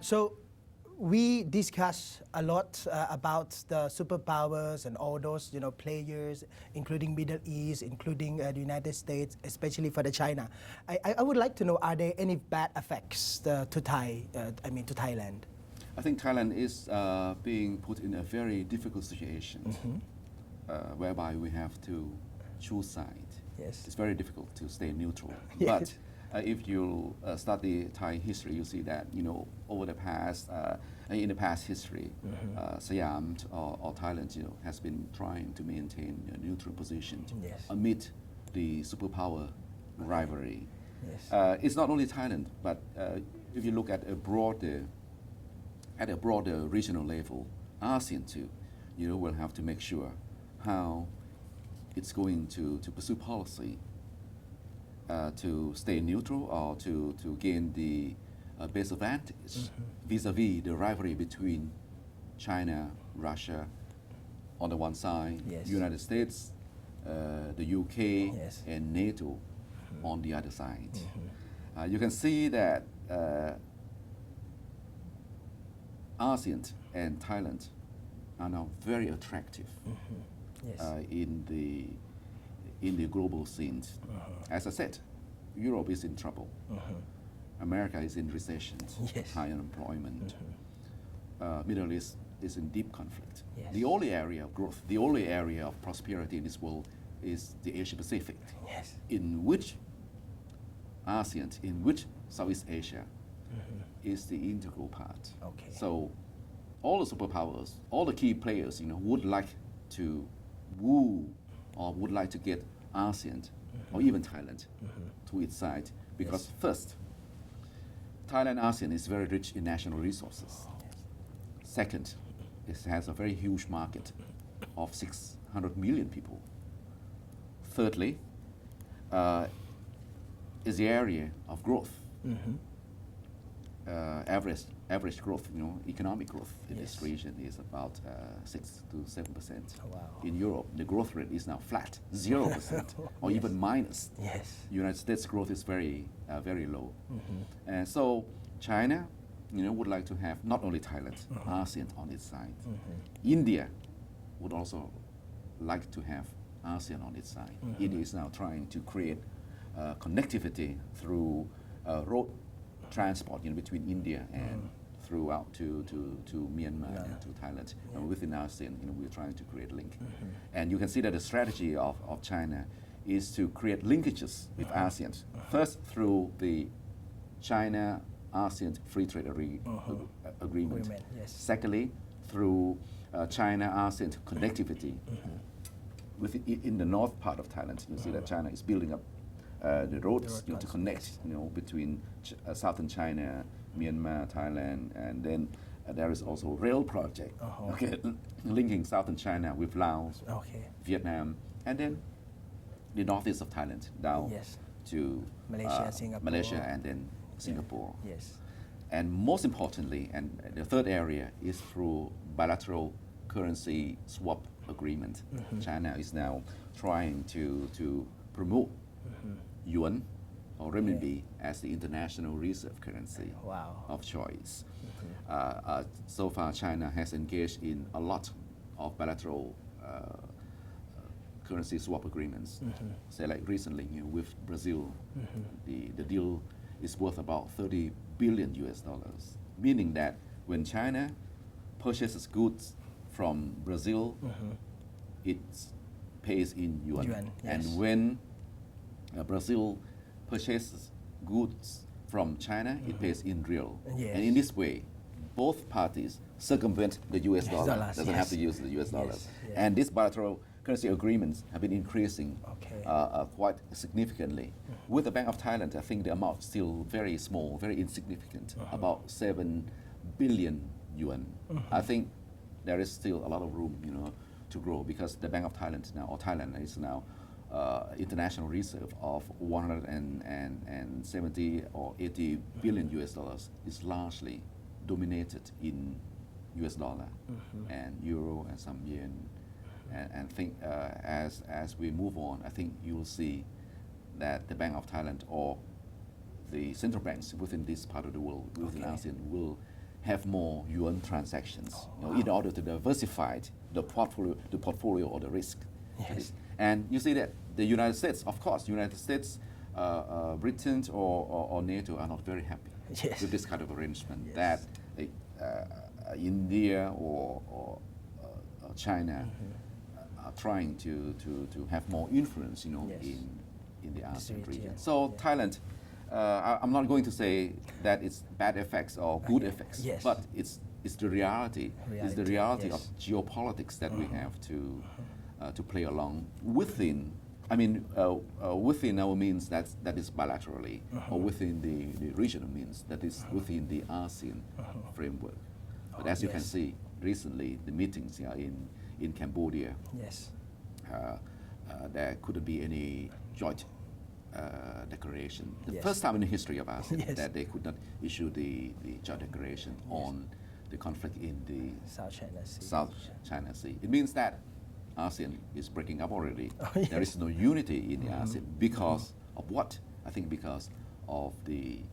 So we discuss a lot about the superpowers and all those players, including Middle East, including the United States, especially for the China. I would like to know, are there any bad effects to Thailand? I think Thailand is being put in a very difficult situation, whereby we have to choose side. Yes. It's very difficult to stay neutral. Yes. But if you study Thai history, you see that over the past, in the past history, Siam or Thailand has been trying to maintain a neutral position amid the superpower rivalry. Yes. It's not only Thailand, but if you look at a broader regional level, ASEAN too, will have to make sure how it's going to pursue policy to stay neutral or to gain the best advantage vis-a-vis the rivalry between China, Russia on the one side, United States, the UK, and NATO on the other side. You can see that ASEAN and Thailand are now very attractive in the global scene. As I said, Europe is in trouble. America is in recession, high unemployment. Middle East is in deep conflict. The only area of growth, the only area of prosperity in this world is the Asia Pacific, in which ASEAN, in which Southeast Asia is the integral part. So all the superpowers, all the key players, would like to woo or would like to get ASEAN or even Thailand to its side, because first, Thailand ASEAN is very rich in national resources. Second, it has a very huge market of 600 million people. Thirdly, is the area of growth. Average growth, economic growth in this region is about 6 to 7%. In Europe, the growth rate is now flat, 0%, or even minus. United States growth is very low. And so China, would like to have not only Thailand, ASEAN on its side. India would also like to have ASEAN on its side. India is now trying to create connectivity through road transport between India and throughout to Myanmar and to Thailand. And within ASEAN, we're trying to create a link. And you can see that the strategy of China is to create linkages with ASEAN. First, through the China-ASEAN Free Trade Agreement. Secondly, through China-ASEAN connectivity. In the north part of Thailand, you see that China is building up the roads to connect between southern China, Myanmar, Thailand, and then there is also a rail project linking southern China with Laos, Vietnam, and then the northeast of Thailand down to Malaysia and then Singapore. And most importantly, and the third area is through bilateral currency swap agreement. China is now trying to promote yuan or renminbi as the international reserve currency of choice. So far, China has engaged in a lot of bilateral currency swap agreements. Say like recently with Brazil, the deal is worth about 30 billion US dollars, meaning that when China purchases goods from Brazil, it pays in yuan. And when Brazil purchases goods from China, it pays in real. And in this way, both parties circumvent the US dollar, doesn't have to use the US dollars. And these bilateral currency agreements have been increasing quite significantly. With the Bank of Thailand, I think the amount is still very small, very insignificant, about 7 billion yuan. I think there is still a lot of room, to grow, because the Bank of Thailand now, or Thailand is now international reserve of 170 or 80 billion US dollars is largely dominated in US dollar and euro and some yen. And think as we move on, I think you will see that the Bank of Thailand or the central banks within this part of the world, within ASEAN, will have more yuan transactions, in order to diversify the portfolio or the risk. Yes. And you see that the United States, of course, United States, Britain or NATO are not very happy Yes. with this kind of arrangement, Yes. that India or China are trying to have more influence, Yes. in the ASEAN region. region. So Yeah. Thailand, I'm not going to say that it's bad effects or good effects, Yes. but it's the reality. It's the reality of yes. geopolitics that we have to play along within. I mean, within our means that is bilaterally, or within the regional means that is within the ASEAN framework. But as you can yes. see, recently the meetings in Cambodia, Yes. there couldn't be any joint declaration. The Yes. first time in the history of ASEAN Yes. that they could not issue the joint declaration on the conflict in the South China Sea. South China Sea. It means that ASEAN is breaking up already. Yes. There is no unity in the ASEAN because of what? I think because of the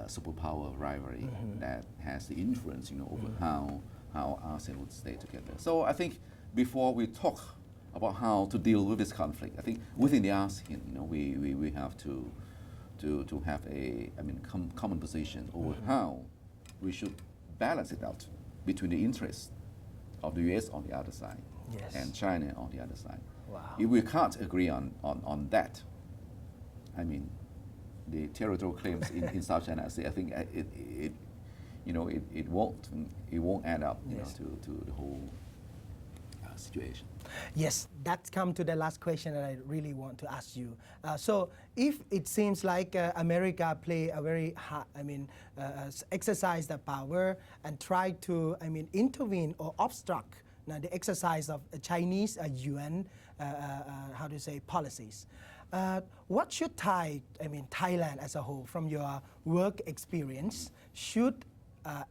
superpower rivalry that has the influence, over how ASEAN would stay together. So I think before we talk about how to deal with this conflict, I think within the ASEAN, we have to have a common position over how we should balance it out between the interests of the US on the other side Yes. and China on the other side. Wow. If we can't agree on that, I mean, the territorial claims in South China Sea, I think it won't add up, Yes. to the whole situation. Yes, that's come to the last question that I really want to ask you. So, if it seems like America play a very hard, exercise the power and try to, intervene or obstruct the exercise of Chinese yuan, policies. What should Thailand as a whole, from your work experience, should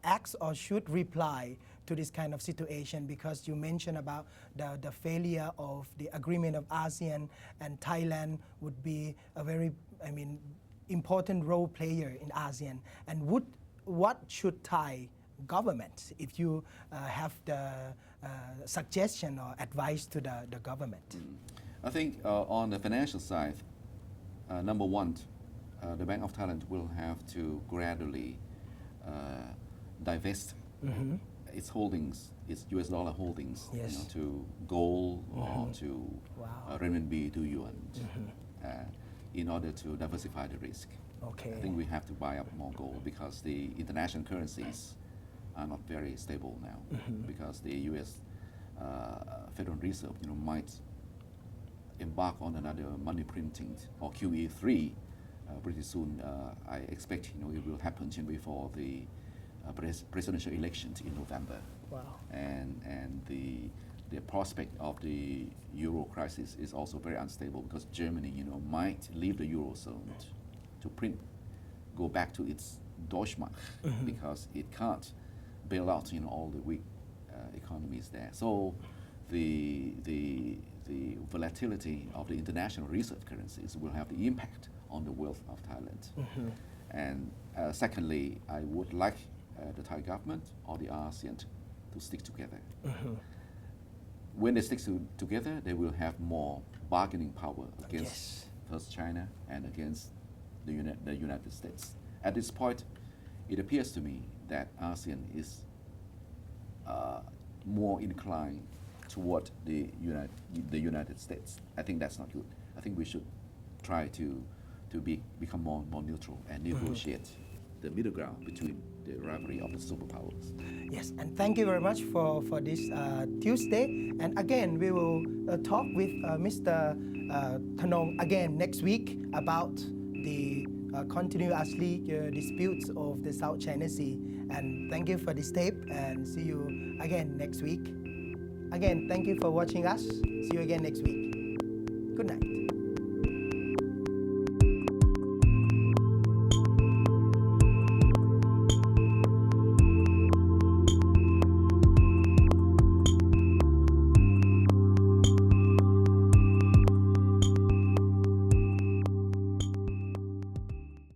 act or should reply to this kind of situation? Because you mentioned about the failure of the agreement of ASEAN, and Thailand would be a very, important role player in ASEAN. And what should Thai government, if you have the suggestion or advice to the government? I think on the financial side, number one, the Bank of Thailand will have to gradually divest its holdings, its US dollar holdings, Yes. to gold or to Wow. renminbi to yuan, in order to diversify the risk. Okay. I think we have to buy up more gold because the international currencies are not very stable now, because the US Federal Reserve, might embark on another money printing, or QE3 pretty soon. I expect it will happen before the presidential elections in November. Wow. And the prospect of the euro crisis is also very unstable, because Germany, might leave the eurozone to go back to its Deutschmark, because it can't bail out all the weak economies there. So the volatility of the international reserve currencies will have the impact on the wealth of Thailand. And secondly, I would like the Thai government or the ASEAN to stick together. When they stick together, they will have more bargaining power against first China and against the United States. At this point, it appears to me that ASEAN is more inclined toward the United States. I think that's not good. I think we should try to become more neutral and negotiate the middle ground between the rivalry of the superpowers. Yes, and thank you very much for this Tuesday. And again, we will talk with Mr. Thanong again next week about the continuously disputes of the South China Sea. And thank you for this tape, and see you again next week. Again, thank you for watching us. See you again next week. Good night.